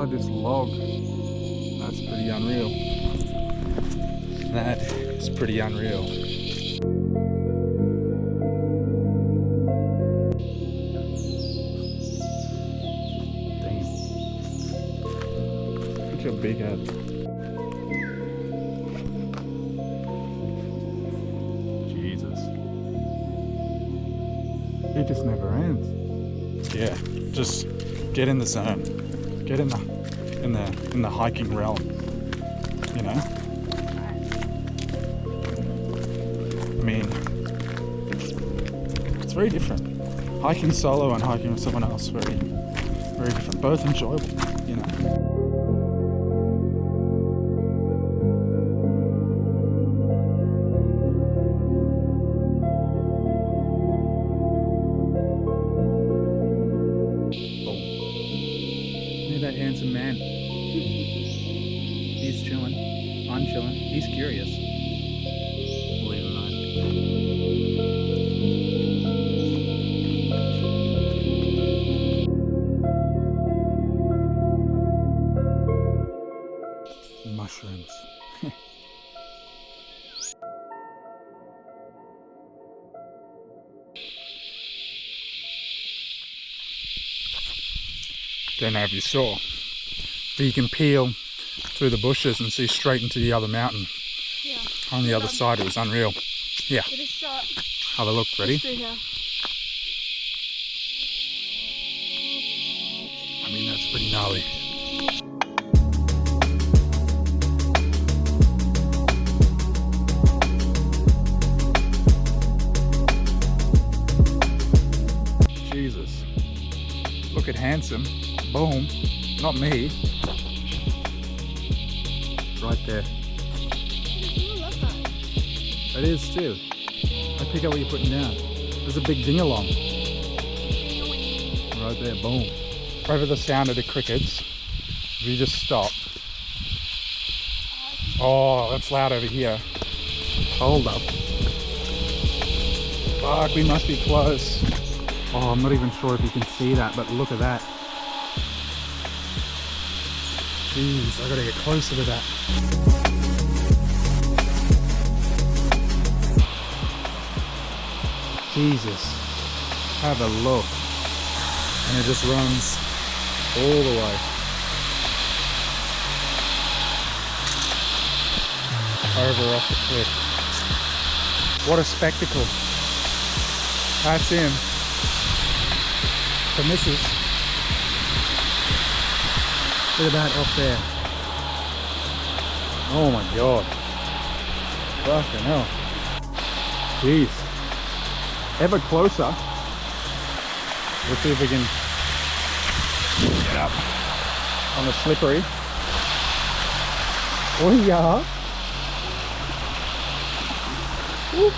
inside this log. That's pretty unreal. That is pretty unreal. Damn. Look how big that. Jesus. It just never ends. Yeah, just get in the zone. Get in the hiking realm. You know? I mean, it's very different. Hiking solo and hiking with someone else, very, very different. Both enjoyable, you know. That handsome man. He's chilling. I'm chilling. He's curious. Believe it or not. Mushrooms. Don't know if you saw, but you can peel through the bushes and see straight into the other mountain. Yeah. On the other side, it was unreal. Yeah. It is shot. Have a look. Ready? Yeah. I mean, that's pretty gnarly. Jesus. Look at handsome. Boom. Not me. Right there. It is too. I pick up what you're putting down. There's a big ding-along. Right there, boom. Over the sound of the crickets, if you just stop. Oh, that's loud over here. Hold up. Fuck, we must be close. Oh, I'm not even sure if you can see that, but look at that. Jeez, I gotta get closer to that. Jesus, have a look. And it just runs all the way. Over off the cliff. What a spectacle. That's him. The missus. Look at that up there. Oh my god. Fucking hell. Jeez. Ever closer. Let's see if we can get up on the slippery. Oh yeah. Woo.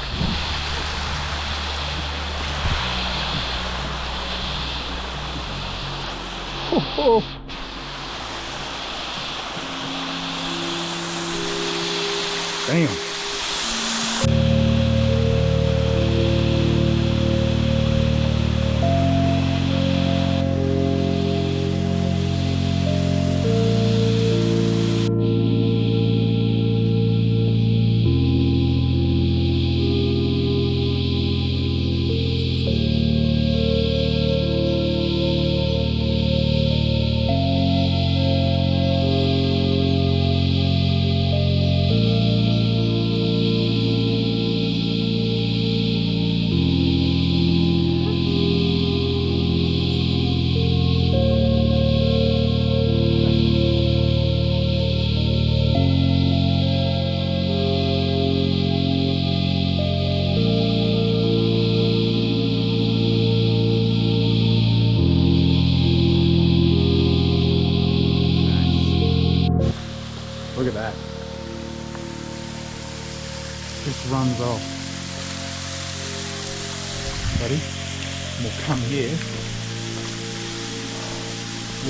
Oh, oh. Damn. Look at that. Just runs off. Ready? We'll come here.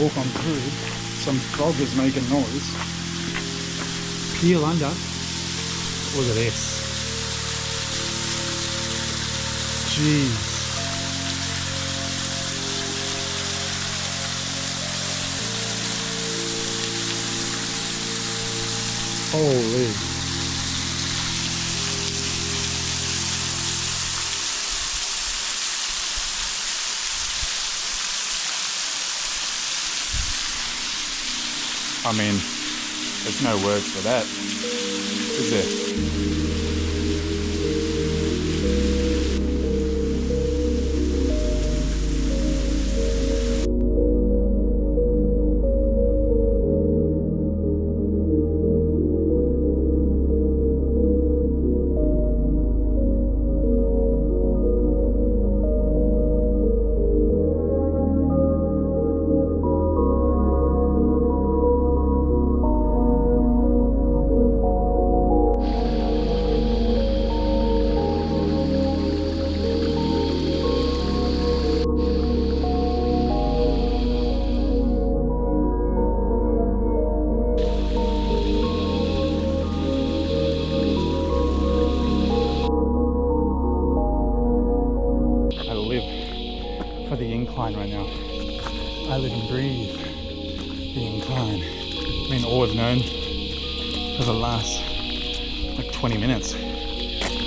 Walk on through. Some frog is making noise. Peel under. Look at this. Jeez. Holy. I mean, there's no words for that, is there? For the incline right now. I live and breathe the incline. I mean, all I've known for the last like 20 minutes,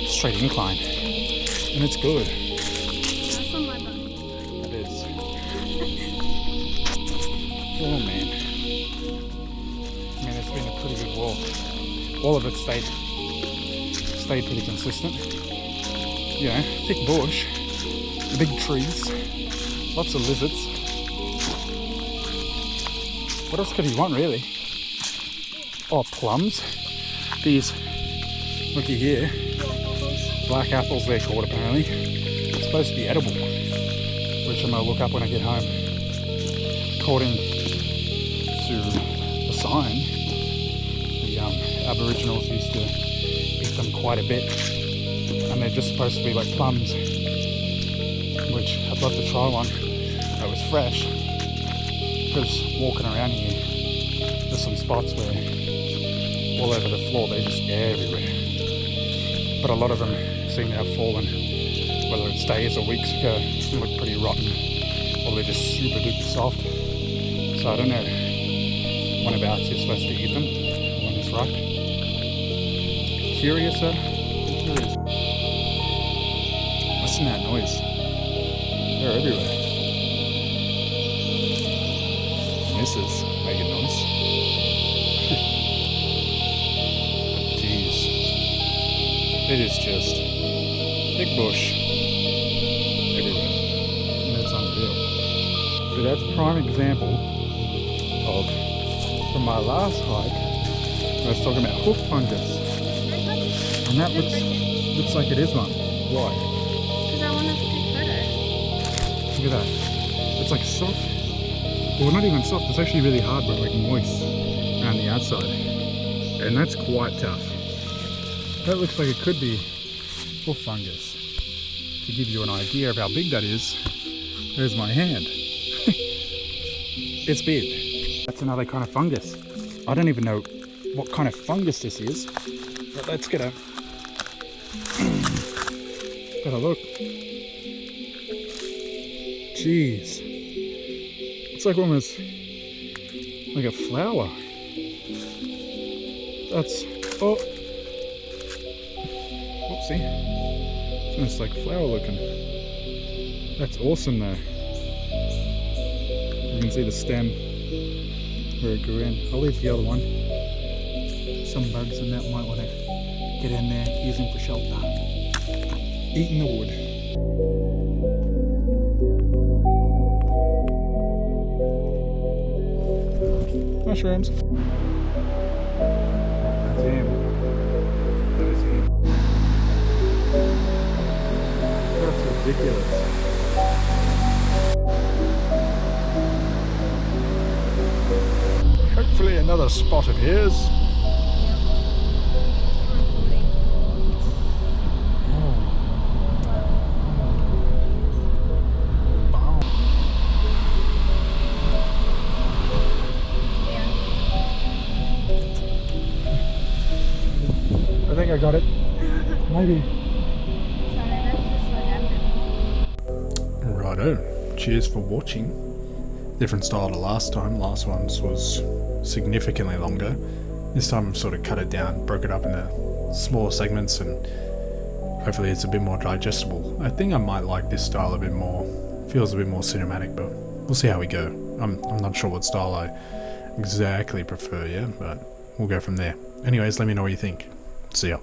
straight incline, and it's good. That's on my butt. It is. Oh man. I mean, it's been a pretty good walk. All of it stayed pretty consistent. You know, thick bush, big trees. Lots of lizards. What else could you want, really? Oh, plums. These, looky here, black apples they're called apparently. It's supposed to be edible, which I'm gonna look up when I get home. According to the sign, the Aboriginals used to eat them quite a bit, and they're just supposed to be like plums, which I'd love to try one. That was fresh, because walking around here, there's some spots where all over the floor they're just everywhere. But a lot of them seem to have fallen, whether it's days or weeks ago. They look pretty rotten, or they're just super duper soft. So I don't know when about you're supposed to eat them, when it's ripe. Curious though? I'm curious. Listen to that noise. They're everywhere. Misses making noise. Jeez. It is just big bush everywhere. And that's unreal. So that's a prime example of, from my last hike, I was talking about hoof fungus. And that looks like it is one. Why? Because I want to take photos. Look at that. It's like soft. Well, not even soft. It's actually really hard, but like moist around the outside. And that's quite tough. That looks like it could be hoof fungus. To give you an idea of how big that is, there's my hand. It's big. That's another kind of fungus. I don't even know what kind of fungus this is, but let's get a look. Jeez. It's like almost like a flower. That's, oh, whoopsie. It's almost like flower looking. That's awesome though. You can see the stem where it grew in. I'll leave the other one. Some bugs in that might want to get in there, use them for shelter. Eating the wood. Mushrooms. That's him. That is him. That's ridiculous. Hopefully another spot of his. I think I got it. Maybe. Righto. Cheers for watching. Different style to last time. Last one's was significantly longer. This time I've sort of cut it down, broke it up into smaller segments, and hopefully it's a bit more digestible. I think I might like this style a bit more. Feels a bit more cinematic, but we'll see how we go. I'm not sure what style I exactly prefer yet, but we'll go from there. Anyways, let me know what you think. See ya.